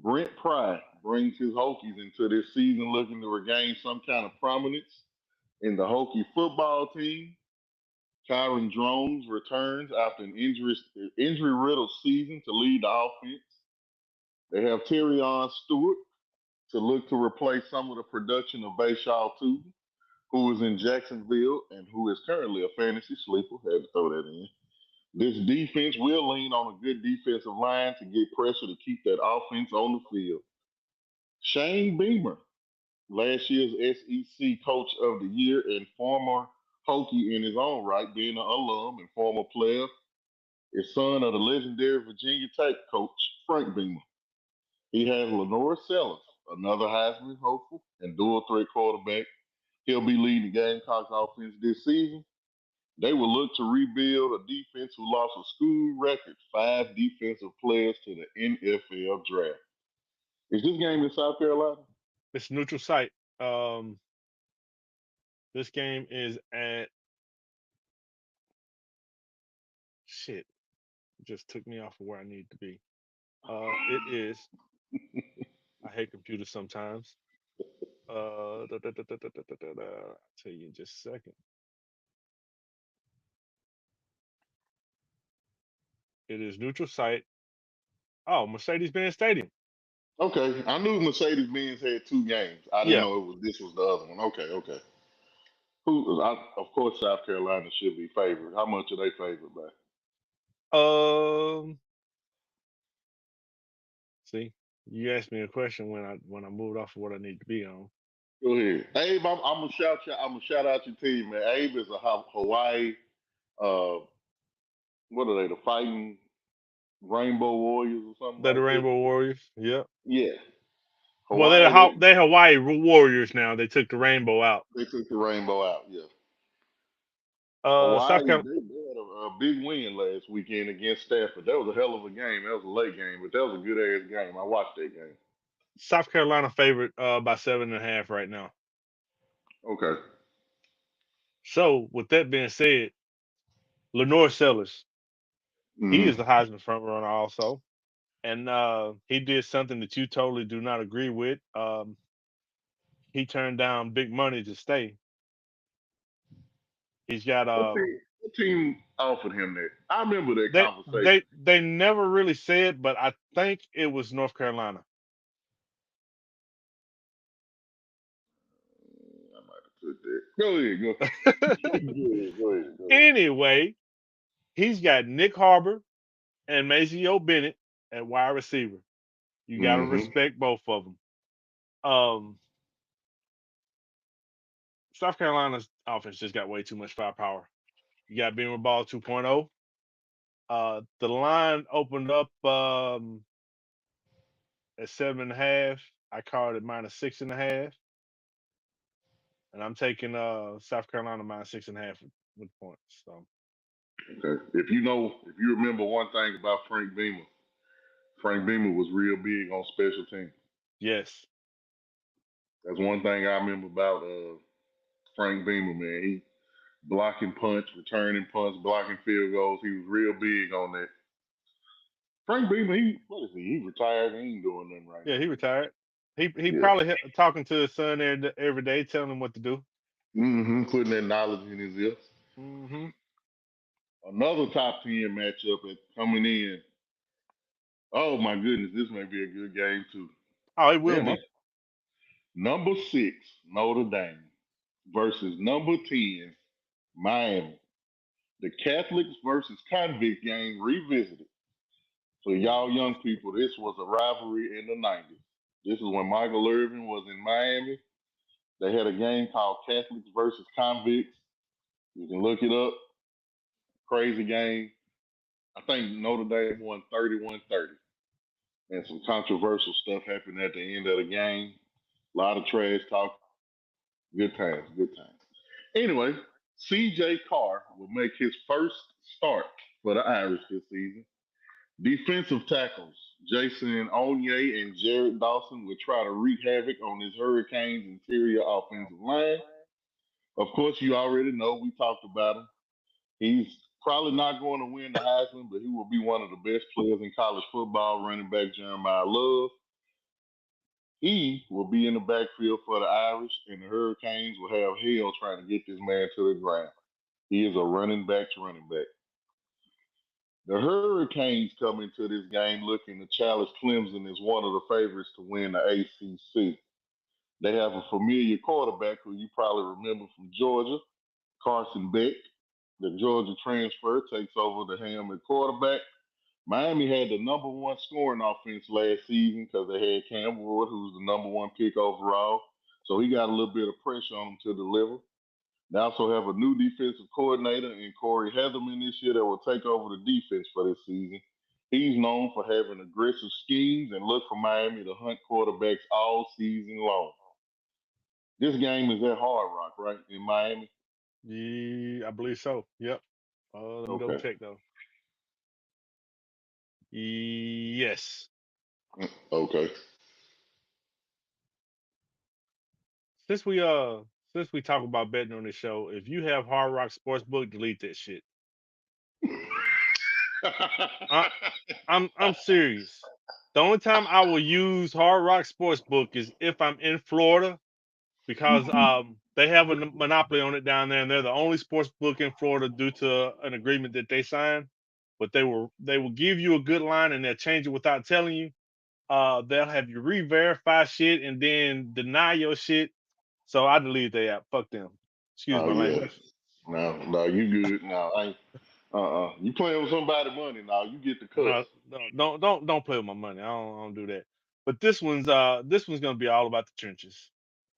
Brent Pry brings his Hokies into this season looking to regain some kind of prominence in the Hokie football team. Kyron Drones returns after an injury-riddled season to lead the offense. They have Terrion Stewart to look to replace some of the production of Bayshaw Tootin, who is in Jacksonville and who is currently a fantasy sleeper. Had to throw that in. This defense will lean on a good defensive line to get pressure to keep that offense on the field. Shane Beamer, last year's SEC Coach of the Year and former Hokie in his own right, being an alum and former player, is son of the legendary Virginia Tech coach Frank Beamer. He has Lenore Sellers, another Heisman hopeful and dual threat quarterback. He'll be leading the Gamecocks offense this season. They will look to rebuild a defense who lost a school record 5 defensive players to the NFL draft. Is this game in South Carolina? It's neutral site. This game is at shit. It just took me off of where I need to be. It is. I hate computers sometimes. I'll tell you in just a second. It is neutral site. Oh, Mercedes-Benz Stadium. Okay, I knew Mercedes-Benz had 2 games. I didn't Yeah. know this was the other one. Okay. Of course, South Carolina should be favored. How much are they favored by? See, you asked me a question when I moved off of what I need to be on. Go ahead, Abe. I'm gonna shout you. I'm gonna shout out your team, man. Abe is a Hawaii. What are they? The Fighting Rainbow Warriors or something They're the like that. Rainbow Warriors. Yep. Yeah, Well, Hawaii. They they're Hawaii Warriors now. They took the rainbow out. they took the rainbow out. Yeah, South Hawaii. Carolina, They had a big win last weekend against Stafford. That was a hell of a game. That was a late game, but that was a good ass game. I watched that game. South Carolina favorite by 7.5 right now. Okay. So with that being said, Lenore Sellers, he Mm-hmm. is the Heisman front runner also, and he did something that you totally do not agree with. He turned down big money to stay. He's got What team offered him that? I remember that they conversation. they never really said, but I think it was North Carolina. I might have took that. Go ahead. Go. Go ahead. Go ahead. Go ahead. Anyway, he's got Nick Harbor and Maceo Bennett at wide receiver. You got to Mm-hmm. respect both of them. Um, South Carolina's offense just got way too much firepower. You got Beamer Ball 2.0. The line opened up at 7.5. I called it -6.5, and I'm taking South Carolina -6.5 with points. So Okay. If you remember one thing about Frank Beamer was real big on special teams. yes, That's one thing I remember about Frank Beamer, man. He blocking punts, returning punts, blocking field goals. He was real big on that. Frank Beamer, what is he? He retired. He ain't doing nothing right yeah, now. he retired. He Yeah. probably talking to his son every day, telling him what to do. Mm-hmm. Putting that knowledge in his ear. Hmm. Another top 10 matchup coming in. Oh my goodness, this may be a good game too. Oh, it will Damn, be. number 6 Notre Dame versus number 10 Miami. The Catholics versus convict game revisited. For y'all young people, this was a rivalry in the 90s. This is when Michael Irvin was in Miami. They had a game called Catholics versus convicts. You can look it up. Crazy game. I think Notre Dame won 31-30. And some controversial stuff happened at the end of the game. A lot of trash talk. Good times, good times. Anyway, CJ Carr will make his first start for the Irish this season. Defensive tackles Jason Onye and Jared Dawson will try to wreak havoc on this Hurricanes interior offensive line. Of course, you already know we talked about him. He's probably not going to win the Heisman, but he will be one of the best players in college football, running back Jeremiah Love. He will be in the backfield for the Irish, and the Hurricanes will have hell trying to get this man to the ground. He is a running back's running back. The Hurricanes come into this game looking to challenge Clemson as one of the favorites to win the ACC. They have a familiar quarterback who you probably remember from Georgia, Carson Beck. The Georgia transfer takes over the helm at quarterback. Miami had the number one scoring offense last season because they had Cam Ward, who's the number one pick overall. So he got a little bit of pressure on him to deliver. They also have a new defensive coordinator in Corey Heatherman this year that will take over the defense for this season. He's known for having aggressive schemes and look for Miami to hunt quarterbacks all season long. This game is at Hard Rock, right, in Miami? Yeah, I believe so. Yep. Let me double Okay. check though. Yes. Okay. Since we talk about betting on this show, if you have Hard Rock Sportsbook, delete that shit. I, I'm serious. The only time I will use Hard Rock Sportsbook is if I'm in Florida because they have a monopoly on it down there, and they're the only sports book in Florida due to an agreement that they signed. But they will give you a good line and they'll change it without telling you. They'll have you re-verify shit and then deny your shit. So I deleted the app. Fuck them. Excuse Oh my yeah. language. No, you good. No, I ain't. You playing with somebody money now. You get the cuss. No, no, don't play with my money. I don't do that. But this one's gonna be all about the trenches.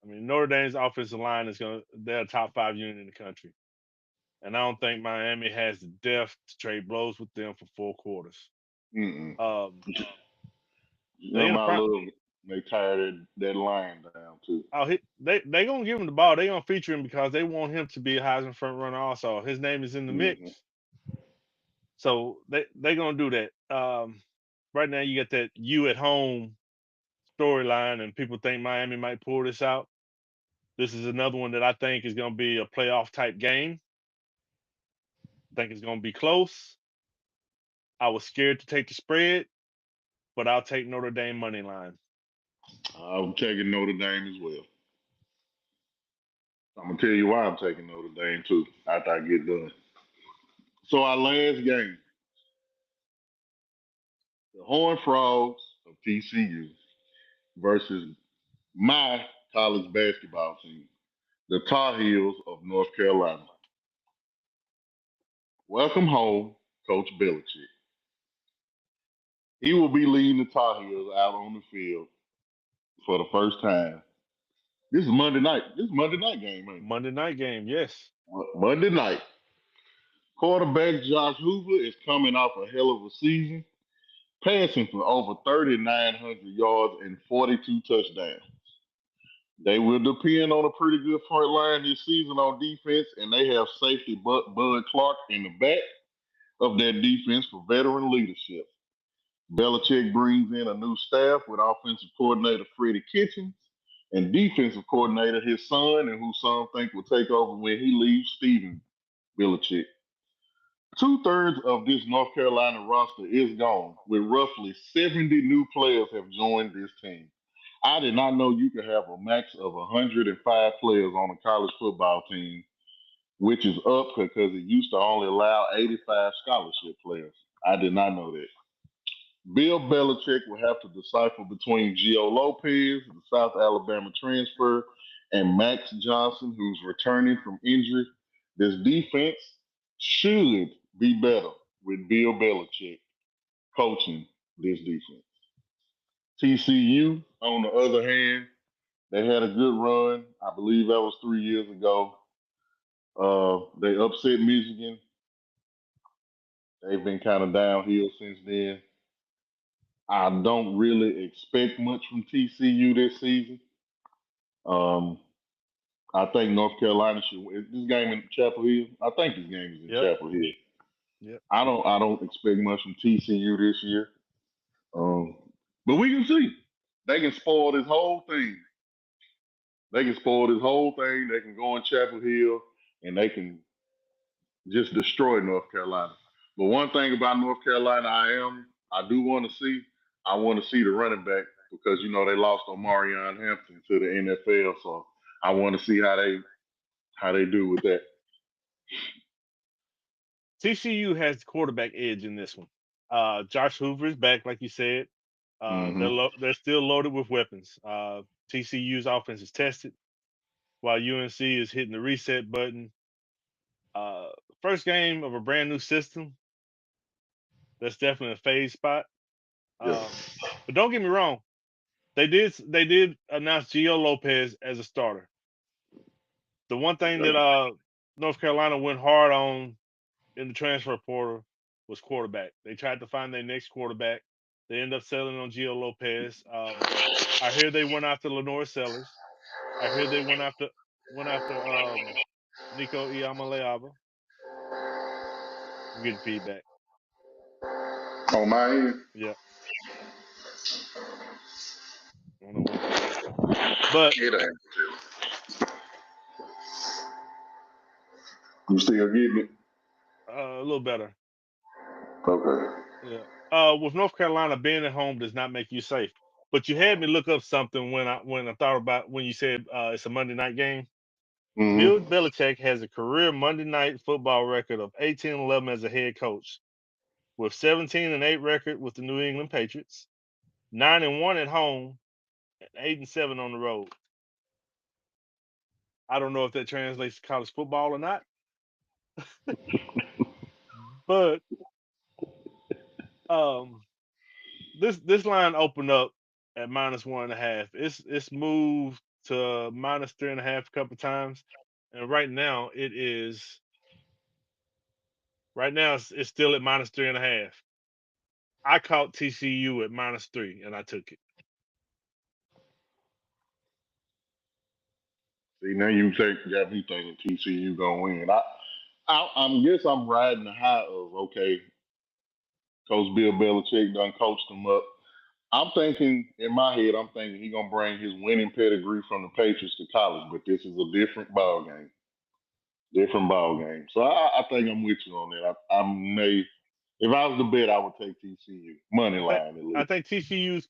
I mean, Notre Dame's offensive line is they're a top 5 unit in the country. And I don't think Miami has the depth to trade blows with them for 4 quarters. Mm-mm. Um, You they know, in the my prime. love, they tired that line down too. Oh, they gonna give him the ball. They gonna feature him because they want him to be a Heisman front runner. Also, his name is in the Mm-hmm. mix, so they gonna do that. Right now, you got that you at home storyline, and people think Miami might pull this out. This is another one that I think is gonna be a playoff type game. I think it's gonna be close. I was scared to take the spread, but I'll take Notre Dame money line. I'm taking Notre Dame as well. I'm gonna tell you why I'm taking Notre Dame too after I get done. So our last game, the Horned Frogs of TCU versus my college basketball team, the Tar Heels of North Carolina. Welcome home, Coach Belichick. He will be leading the Tar Heels out on the field for the first time. This is Monday night. This is Monday night game, man. Monday night game, yes. Monday night. Quarterback Josh Hoover is coming off a hell of a season, passing for over 3,900 yards and 42 touchdowns. They will depend on a pretty good front line this season on defense, and they have safety Bud Clark in the back of that defense for veteran leadership. Belichick brings in a new staff with offensive coordinator Freddie Kitchens and defensive coordinator his son, and who some think will take over when he leaves, Stephen Belichick. Two-thirds of this North Carolina roster is gone, with roughly 70 new players have joined this team. I did not know you could have a max of 105 players on a college football team, which is up because it used to only allow 85 scholarship players. I did not know that. Bill Belichick will have to decipher between Gio Lopez, the South Alabama transfer, and Max Johnson, who's returning from injury. This defense should be better with Bill Belichick coaching this defense. TCU, on the other hand, they had a good run. I believe that was 3 years ago. They upset Michigan. They've been kind of downhill since then. I don't really expect much from TCU this season. Um, I think North Carolina should win this game in Chapel Hill. I think this game is in Yep. Chapel Hill. Yep. I don't expect much from TCU this year. Um, but we can see they can spoil this whole thing. They can spoil this whole thing. They can go in Chapel Hill and they can just destroy North Carolina. But one thing about North Carolina, I do want to see. I want to see the running back because they lost Omarion Hampton to the NFL, so I want to see how they do with that. TCU has the quarterback edge in this one. Josh Hoover is back, like you said. Hmm. They're still loaded with weapons. TCU's offense is tested, while UNC is hitting the reset button. Uh, First game of a brand new system. That's definitely a phase spot. Yeah. Um, but don't get me wrong. They did announce Gio Lopez as a starter. The one thing that North Carolina went hard on in the transfer portal was quarterback. They tried to find their next quarterback. They ended up settling on Gio Lopez. I hear they went after Lenore Sellers. I hear they went after Nico Iamaleava. I'm getting feedback. On my end, Yeah, I don't know what that is, but it ain't. You still getting it? a little better. Okay. Yeah. With North Carolina, being at home does not make you safe. But you had me look up something when I thought about when you said it's a Monday night game. Bill Hmm. Belichick has a career Monday night football record of 18-11 as a head coach, with 17-8 record with the New England Patriots, 9-1 at home, and 8-7 on the road. I don't know if that translates to college football or not, but um, this line opened up at -1.5. It's moved to -3.5 a couple times, and right now it's still at -3.5. I caught TCU at -3, and I took it. See, now got me thinking TCU gonna win. I'm guess I'm riding the high of okay, Coach Bill Belichick done coached them up. I'm thinking in my head, I'm thinking he gonna bring his winning pedigree from the Patriots to college, but this is a different ball game. Different ball game. So I think I'm with you on that. I may, if I was to bet, I would take TCU money I think line at I least. think TCU's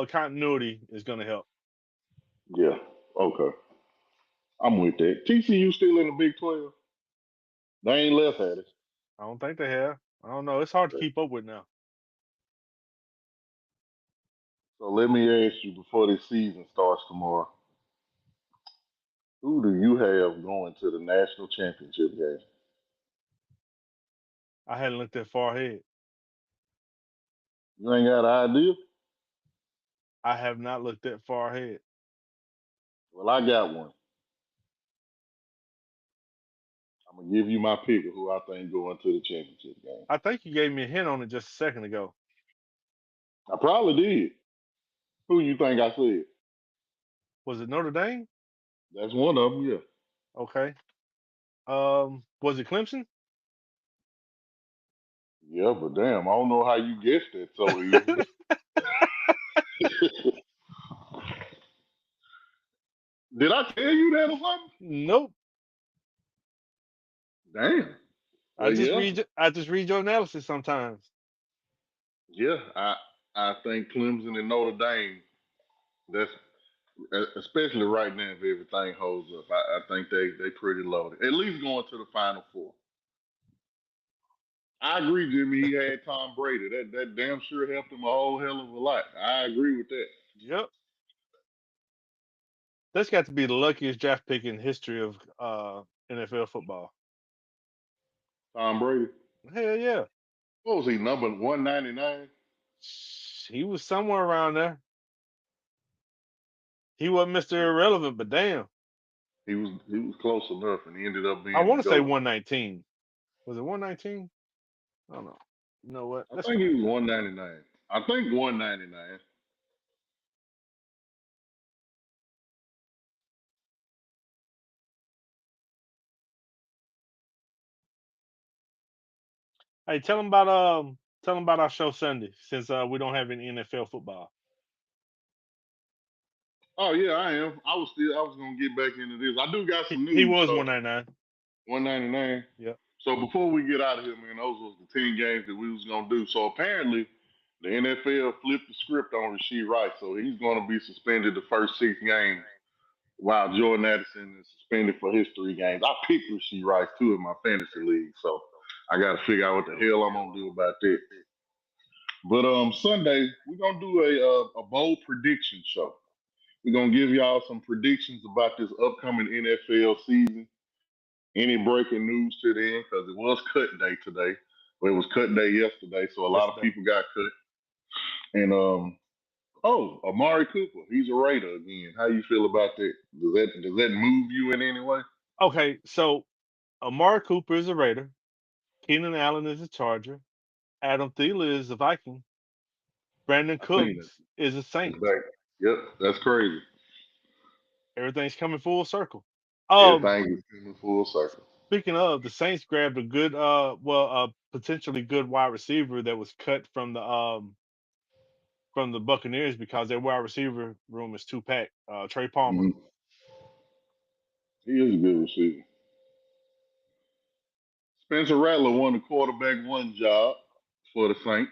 continuity is going to help. Yeah. Okay. I'm with that. TCU still in the Big 12. They ain't left at it. I don't think they have. I don't know. It's hard to keep up with now. So let me ask you before this season starts tomorrow, who do you have going to the national championship game? I hadn't looked that far ahead. You ain't got an idea? I have not looked that far ahead. Well, I got one. I'm gonna give you my pick of who I think going to the championship game. I think you gave me a hint on it just a second ago. I probably did. Who you think I said? Was it Notre Dame? That's one of them. Yeah. Okay. Was it Clemson? Yeah, but damn, I don't know how you guessed that so easily. Did I tell you that or something? Nope. Damn. I Well, just yeah, read. I just read your analysis sometimes. yeah. I think Clemson and Notre Dame. That's especially right now if everything holds up. I think they pretty loaded. At least going to the Final Four. I agree, Jimmy. He had Tom Brady. That damn sure helped him a whole hell of a lot. I agree with that. Yep. That's got to be the luckiest draft pick in the history of NFL football. Tom Brady. Hell yeah. What was he, number 199? He was somewhere around there. He wasn't Mr. Irrelevant, but damn. He was close enough, and he ended up I being want the to say GOAT. 119. Was it 119? I don't know. You know what? I Let's think he was 199. I think 199. Hey, tell them about our show Sunday since we don't have any NFL football. Oh yeah, I am. I was gonna get back into this. I do got some He news. was So 199. 199. Yep. So before we get out of here, man, those was the 10 games that we was gonna do. So apparently the NFL flipped the script on Rasheed Rice. So he's gonna be suspended the first 6 games while Jordan Addison is suspended for his 3 games. I picked Rasheed Rice too in my fantasy league. So I gotta figure out what the hell I'm gonna do about that. But Sunday, we're gonna do a bold prediction show. We're gonna give y'all some predictions about this upcoming NFL season. Any breaking news to the end, because it was cut day today. Well, it was cut day yesterday, so a lot of Yesterday. people got cut. And Amari Cooper, he's a Raider again. How you feel about that? Does that move you in any way? Okay, so Amari Cooper is a Raider. Keenan Allen is a Charger. Adam Thielen is a Viking. Brandon I seen it. Cooks is a It's Saint. back. Yep, that's crazy. Everything's coming full circle. Um, Everything is coming full circle. Speaking of, the Saints grabbed a good, potentially good wide receiver that was cut from the Buccaneers because their wide receiver room is too packed. Trey Palmer. Mm-hmm. He is a good receiver. Spencer Rattler won the quarterback one job for the Saints.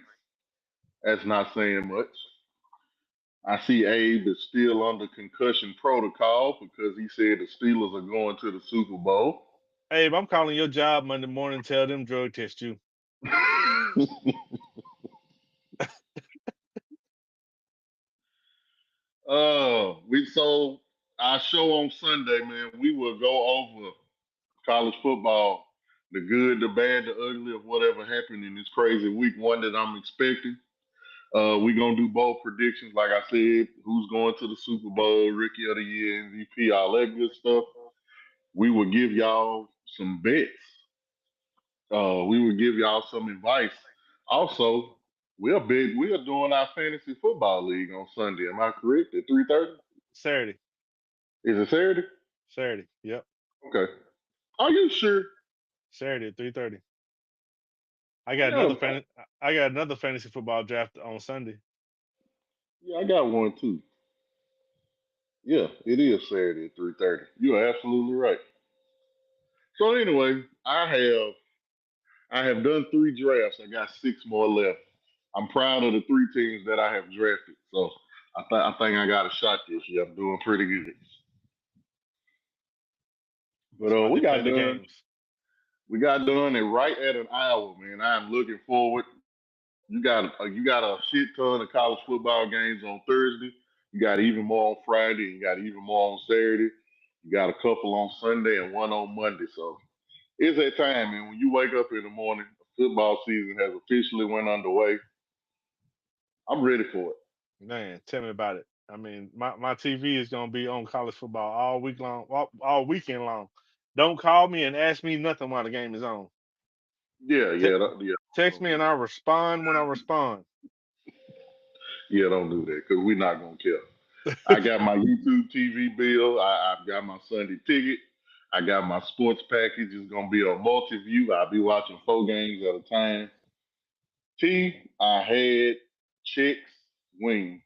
That's not saying much. I see Abe is still under concussion protocol because he said the Steelers are going to the Super Bowl. Abe, I'm calling your job Monday morning. Tell them drug test you. We so our show on Sunday, man. We will go over college football, the good, the bad, the ugly of whatever happened in this crazy week one that I'm expecting. We're gonna do both predictions, like I said, who's going to the Super Bowl, Rookie of the Year, MVP, all that good stuff. We will give y'all some bets. We will give y'all some advice. Also, We are doing our fantasy football league on Sunday. Am I correct? At 3:30? Saturday. Is it Saturday? Saturday. Yep. Okay. Are you sure? Saturday at 3:30. I I got got another a, I got another fantasy football draft on Sunday. yeah, I got one too. Yeah, it is Saturday at 3:30. You are absolutely right. So anyway, I have done 3 drafts. I got 6 more left. I'm proud of the 3 teams that I have drafted. So I think I got a shot this year. I'm doing pretty good. But That's why we they play got the done. games. We got done at right at an hour, man. I am looking forward. You got a shit ton of college football games on Thursday. You got even more on Friday. You got even more on Saturday. You got a couple on Sunday and one on Monday. So it's that time, man. When you wake up in the morning, football season has officially went underway. I'm ready for it. Man, tell me about it. I mean, my TV is gonna be on college football all week long, all weekend long. Don't call me and ask me nothing while the game is on. Yeah, Te- yeah. Text Don't me do and I'll respond when I respond. Yeah, don't do that because we're not gonna care. I got my YouTube TV bill. I've got my Sunday ticket. I got my sports package. It's gonna be on multi-view. I'll be watching 4 games at a time. I had chicks wings.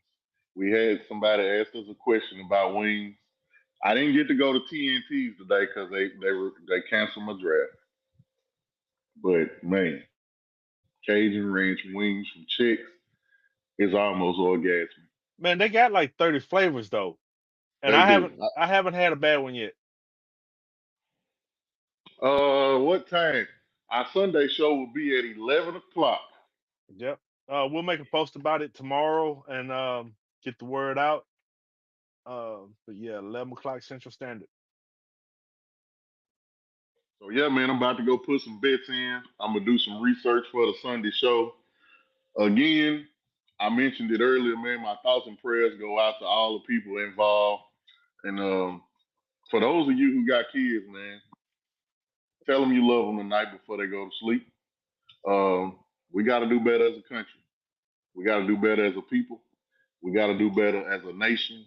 We had somebody ask us a question about wings. I didn't get to go to TNT's today because they canceled my draft. But man, Cajun Ranch wings from Chicks is almost orgasmic. Man, they got like 30 flavors though, and They do. I haven't had a bad one yet. What time? Our Sunday show will be at 11 o'clock. Yep. We'll make a post about it tomorrow and get the word out. But yeah, 11 o'clock Central Standard. So yeah, man, I'm about to go put some bets in. I'm gonna do some research for the Sunday show. Again, I mentioned it earlier, man. My thoughts and prayers go out to all the people involved. And for those of you who got kids, man, tell them you love them the night before they go to sleep. We got to do better as a country. We got to do better as a people. We got to do better as a nation,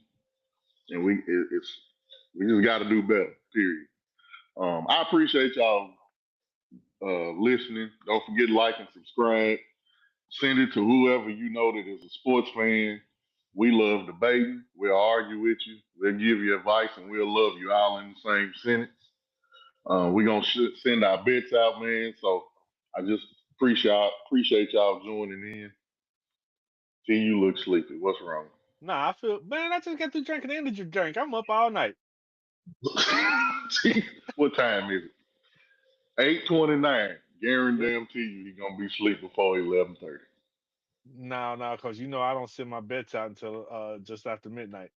and we just got to do better. Period. I appreciate y'all listening. Don't forget to like and subscribe. Send it to whoever you know that is a sports fan. We love debating. We'll argue with you. We'll give you advice, and we'll love you all in the same sentence. We're gonna send our bets out, man. So I just appreciate y'all joining in. See, you look sleepy. What's wrong? Nah, I feel man. I just got through drinking the energy drink. I'm up all night. What time is it? 8:29. Guarantee you he's gonna be asleep before 11:30. No, because you know I don't send my bets out until just after midnight.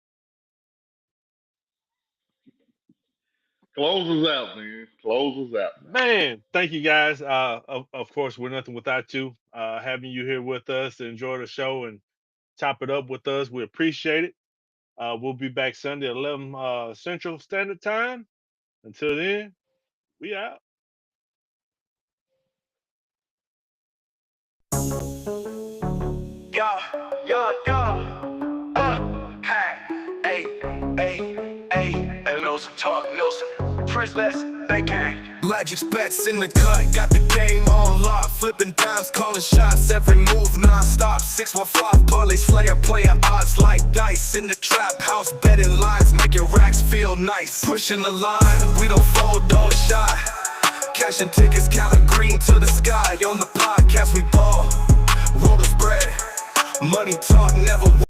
Close us out, man. Close us out. Man, thank you guys. Of course, we're nothing without you. Having you here with us to enjoy the show and chop it up with us, we appreciate it. We'll be back Sunday at 11 Central Standard Time. Until then, we out. Yeah, yeah, yeah. Hey, hey, Nelson talk, Nelson. Princess, they can. Legends bets in the cut, got the game on lock. Flipping dimes, calling shots, every move non-stop. 615 parlay slayer, player odds like dice. In the trap house, betting lines, making racks feel nice. Pushing the line, we don't fold, don't shy. Cashing tickets, counting green to the sky. On the podcast, we ball, roll the spread. Money talk, never